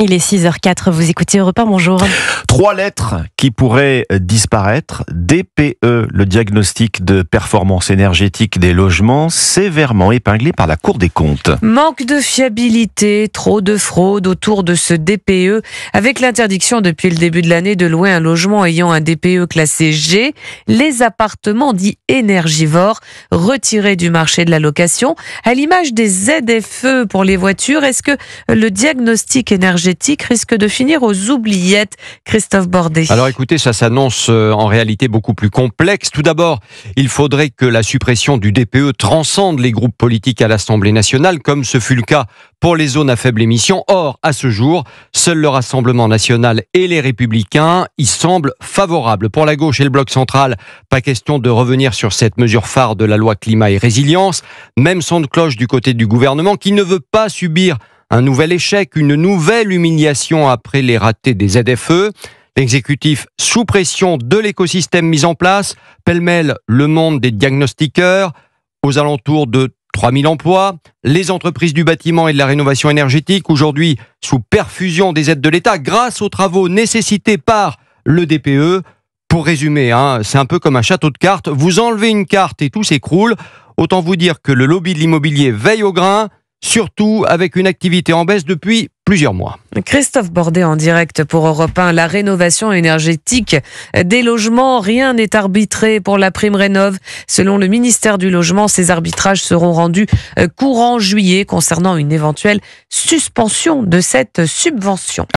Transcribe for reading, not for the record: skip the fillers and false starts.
Il est 6h04, vous écoutez Europe 1, bonjour. 3 lettres qui pourraient disparaître. DPE, le diagnostic de performance énergétique des logements, sévèrement épinglé par la Cour des comptes. Manque de fiabilité, trop de fraude autour de ce DPE. Avec l'interdiction depuis le début de l'année de louer un logement ayant un DPE classé G, les appartements dits énergivores retirés du marché de la location. À l'image des ZFE pour les voitures, est-ce que le diagnostic énergétique risque de finir aux oubliettes, Christophe Bordet? Alors écoutez, ça s'annonce en réalité beaucoup plus complexe. Tout d'abord, il faudrait que la suppression du DPE transcende les groupes politiques à l'Assemblée nationale, comme ce fut le cas pour les zones à faible émission. Or, à ce jour, seul le Rassemblement national et les Républicains y semblent favorables. Pour la gauche et le Bloc central, pas question de revenir sur cette mesure phare de la loi climat et résilience. Même son de cloche du côté du gouvernement qui ne veut pas subir un nouvel échec, une nouvelle humiliation après les ratés des ZFE. L'exécutif sous pression de l'écosystème mis en place, pêle-mêle le monde des diagnostiqueurs, aux alentours de 3000 emplois, les entreprises du bâtiment et de la rénovation énergétique, aujourd'hui sous perfusion des aides de l'État, grâce aux travaux nécessités par le DPE. Pour résumer, c'est un peu comme un château de cartes, vous enlevez une carte et tout s'écroule. Autant vous dire que le lobby de l'immobilier veille au grain, surtout avec une activité en baisse depuis plusieurs mois. Christophe Bordet en direct pour Europe 1. La rénovation énergétique des logements, rien n'est arbitré pour la prime rénov'. Selon le ministère du Logement, ces arbitrages seront rendus courant juillet concernant une éventuelle suspension de cette subvention.